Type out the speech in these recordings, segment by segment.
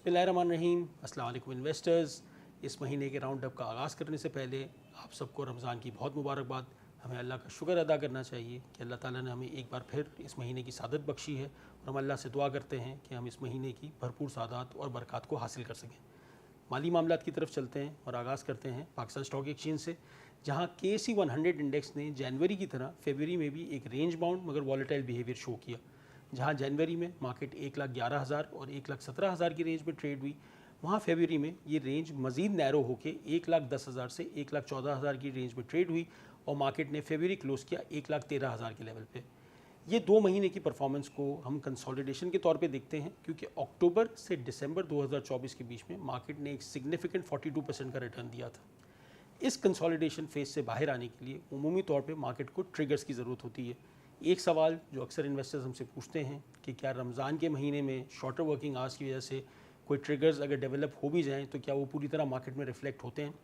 बिस्मिल्लाहिर्रहमानिर्रहीम। अस्सलाम वालेकुम इन्वेस्टर्स। इस महीने के राउंड अप का आगाज़ करने से पहले आप सबको रमज़ान की बहुत मुबारकबाद। हमें अल्लाह का शुक्र अदा करना चाहिए कि अल्लाह ताला ने हमें एक बार फिर इस महीने की सादत बख्शी है और हम अल्लाह से दुआ करते हैं कि हम इस महीने की भरपूर सादात और बरक़ात को हासिल कर सकें। माली मामलात की तरफ चलते हैं और आगाज़ करते हैं पाकिस्तान स्टॉक एक्सचेंज से, जहाँ KSE 100 इंडेक्स ने जनवरी की तरह फरवरी में भी एक रेंज बाउंड मगर वॉलेटाइल बिहेवियर शो किया। जहाँ जनवरी में मार्केट 1,11,000 और 1,17,000 की रेंज में ट्रेड हुई, वहाँ फरवरी में ये रेंज मज़ीद नैरो होकर 1,10,000 से 1,14,000 की रेंज में ट्रेड हुई और मार्केट ने फरवरी क्लोज़ किया 1,13,000 के लेवल पे। ये 2 महीने की परफॉर्मेंस को हम कंसोलिडेशन के तौर पे देखते हैं, क्योंकि अक्टूबर से दिसंबर 2024 के बीच में मार्केट ने एक सिग्निफिकेंट 42% का रिटर्न दिया था। इस कंसोलिडेशन फेज से बाहर आने के लिए उमूमी तौर पे मार्केट को ट्रिगर्स की ज़रूरत होती है। एक सवाल जो अक्सर इन्वेस्टर्स हमसे पूछते हैं कि क्या रमज़ान के महीने में शॉर्टर वर्किंग आवर्स की वजह से कोई ट्रिगर्स अगर डेवलप हो भी जाएँ तो क्या वो पूरी तरह मार्केट में रिफ्लेक्ट होते हैं।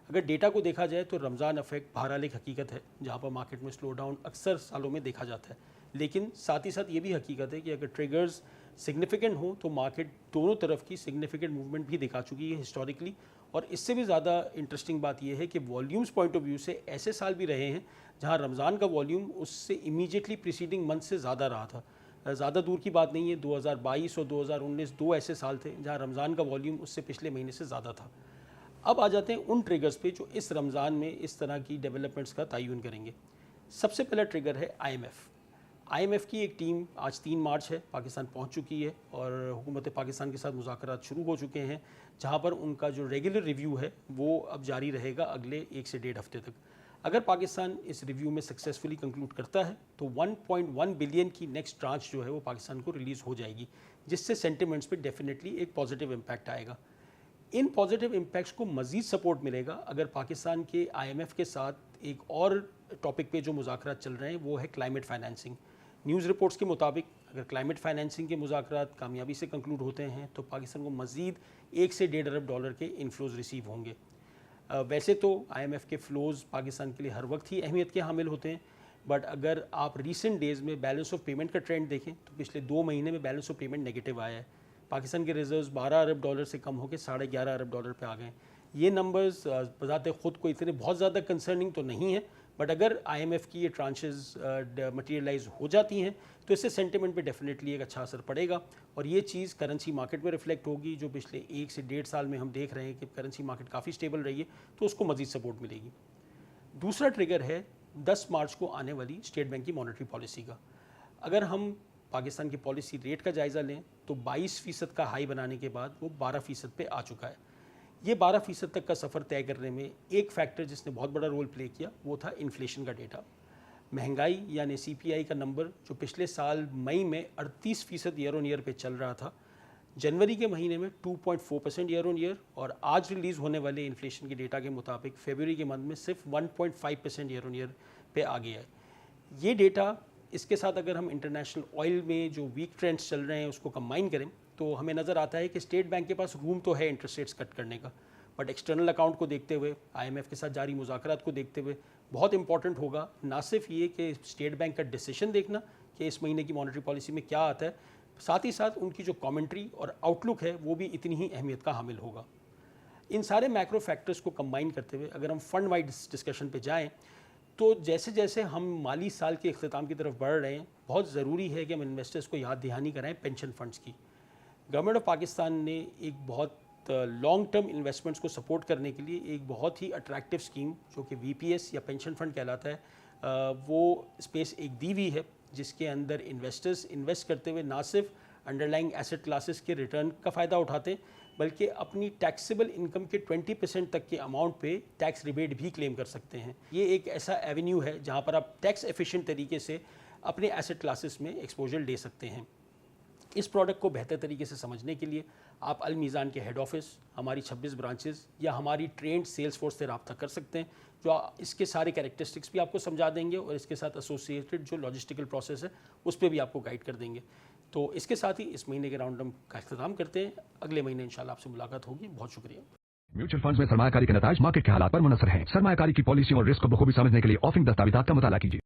अगर डेटा को देखा जाए तो रमज़ान इफेक्ट बहरहाल एक हकीकत है, जहाँ पर मार्केट में स्लो डाउन अक्सर सालों में देखा जाता है, लेकिन साथ ही साथ ये भी हकीकत है कि अगर ट्रिगर्स सिग्निफिकेंट हो तो मार्केट दोनों तरफ की सिग्निफिकेंट मूवमेंट भी दिखा चुकी है हिस्टोरिकली। और इससे भी ज़्यादा इंटरेस्टिंग बात यह है कि वॉल्यूम्स पॉइंट ऑफ व्यू से ऐसे साल भी रहे हैं जहां रमज़ान का वॉल्यूम उससे इमीडिएटली प्रीसीडिंग मंथ से ज़्यादा रहा था। ज़्यादा दूर की बात नहीं है, 2022 और 2019 दो ऐसे साल थे जहां रमज़ान का वॉल्यूम उससे पिछले महीने से ज़्यादा था। अब आ जाते हैं उन ट्रिगर्स पे जो इस रमज़ान में इस तरह की डेवलपमेंट्स का तयन करेंगे। सबसे पहला ट्रिगर है IMF की एक टीम आज 3 मार्च है पाकिस्तान पहुंच चुकी है और हुकूमत पाकिस्तान के साथ मुज़ाकरात शुरू हो चुके हैं, जहां पर उनका जो रेगुलर रिव्यू है वो अब जारी रहेगा अगले 1 से 1.5 हफ्ते तक। अगर पाकिस्तान इस रिव्यू में सक्सेसफुली कंक्लूड करता है तो 1.1 बिलियन की नेक्स्ट ट्रांच जो है वो पाकिस्तान को रिलीज़ हो जाएगी, जिससे सेंटिमेंट्स पे डेफिनेटली एक पॉजिटिव इम्पैक्ट आएगा। इन पॉजिटिव इम्पैक्ट्स को मज़ीद सपोर्ट मिलेगा अगर पाकिस्तान के IMF के साथ एक और टॉपिक पे जो मुज़ाकरात चल रहे हैं वो है क्लाइमेट फाइनेंसिंग। न्यूज़ रिपोर्ट्स के मुताबिक अगर क्लाइमेट फाइनेंसिंग के मुज़ाकरात कामयाबी से कंक्लूड होते हैं तो पाकिस्तान को मज़ीद 1 से 1.5 अरब डॉलर के इनफ्लोज़ रिसीव होंगे। वैसे तो IMF के फ़्लोज़ पाकिस्तान के लिए हर वक्त ही अहमियत के हामिल होते हैं, बट अगर आप रीसेंट डेज़ में बैलेंस ऑफ पेमेंट का ट्रेंड देखें तो पिछले 2 महीने में बैलेंस ऑफ पेमेंट नेगेटिव आया है। पाकिस्तान के रिजर्व्स 12 अरब डॉलर से कम होकर 11.5 अरब डॉलर पे आ गए। ये नंबर्स बज़ाते ख़ुद को इतने बहुत ज़्यादा कंसर्निंग तो नहीं है, बट अगर IMF की ये ट्रांचेस मटीरियलाइज हो जाती हैं तो इससे सेंटिमेंट पे डेफिनेटली एक अच्छा असर पड़ेगा और ये चीज़ करेंसी मार्केट में रिफ्लेक्ट होगी। जो पिछले 1 से 1.5 साल में हम देख रहे हैं कि करेंसी मार्केट काफ़ी स्टेबल रही है, तो उसको मज़ीद सपोर्ट मिलेगी। दूसरा ट्रिगर है 10 मार्च को आने वाली स्टेट बैंक की मॉनेटरी पॉलिसी का। अगर हम पाकिस्तान की पॉलिसी रेट का जायज़ा लें तो 22% का हाई बनाने के बाद वो 12% पे आ चुका है। ये 12% तक का सफ़र तय करने में एक फैक्टर जिसने बहुत बड़ा रोल प्ले किया वो था इन्फ्लेशन का डेटा। महंगाई यानी CPI का नंबर जो पिछले साल मई में 38% ईयर ऑन ईयर पे चल रहा था, जनवरी के महीने में 2.4% ईयर ऑन ईयर और आज रिलीज़ होने वाले इन्फ्लेशन के डेटा के मुताबिक फरवरी के मंथ में सिर्फ 1.5% ईयर ऑन ईयर पे आ गया है। ये डेटा इसके साथ अगर हम इंटरनेशनल ऑयल में जो वीक ट्रेंड्स चल रहे हैं उसको कंबाइन करें तो हमें नज़र आता है कि स्टेट बैंक के पास रूम तो है इंटरेस्ट रेट्स कट करने का, बट एक्सटर्नल अकाउंट को देखते हुए IMF के साथ जारी मुज़ाकरात को देखते हुए बहुत इंपॉर्टेंट होगा ना सिर्फ ये कि स्टेट बैंक का डिसीजन देखना कि इस महीने की मॉनेटरी पॉलिसी में क्या आता है, साथ ही साथ उनकी जो कमेंट्री और आउटलुक है वो भी इतनी ही अहमियत का हामिल होगा। इन सारे मैक्रो फैक्टर्स को कंबाइन करते हुए अगर हम फंड वाइड डिस्कशन पे जाएँ तो जैसे जैसे हम माली साल के अख्ताम की तरफ बढ़ रहे हैं, बहुत ज़रूरी है कि हम इन्वेस्टर्स को याद दहानी कराएं पेंशन फंड्स की। गवर्नमेंट ऑफ पाकिस्तान ने एक बहुत लॉन्ग टर्म इन्वेस्टमेंट्स को सपोर्ट करने के लिए एक बहुत ही अट्रैक्टिव स्कीम जो कि VPS या पेंशन फंड कहलाता है, वो स्पेस एक दी हुई है जिसके अंदर इन्वेस्टर्स इन्वेस्ट करते हुए ना सिर्फ अंडरलाइंग एसेट क्लासेस के रिटर्न का फ़ायदा उठाते हैं बल्कि अपनी टैक्सेबल इनकम के 20% तक के अमाउंट पे टैक्स रिबेट भी क्लेम कर सकते हैं। ये एक ऐसा एवेन्यू है जहाँ पर आप टैक्स एफिशिएंट तरीके से अपने एसेट क्लासेस में एक्सपोजर ले सकते हैं। इस प्रोडक्ट को बेहतर तरीके से समझने के लिए आप अल मीज़ान के हेड ऑफिस, हमारी 26 ब्रांचेस या हमारी ट्रेंड सेल्स फोर्स से रब्ता कर सकते हैं, जो इसके सारे कैरेक्टरिस्टिक्स भी आपको समझा देंगे और इसके साथ एसोसिएटेड जो लॉजिस्टिकल प्रोसेस है उस पर भी आपको गाइड कर देंगे। तो इसके साथ ही इस महीने के राउंड का इख्तिताम करते हैं। अगले महीने इंशाल्लाह आपसे मुलाकात होगी। बहुत शुक्रिया। म्यूचुअल फंड्स में सरमायाकारी के नताज मार्केट के हालात पर मुनसर हैं। सरमायाकारी की पॉलिसी और रिस्क को बखूबी समझने के लिए ऑफरिंग दस्तावेज़ात का मुताला कीजिए।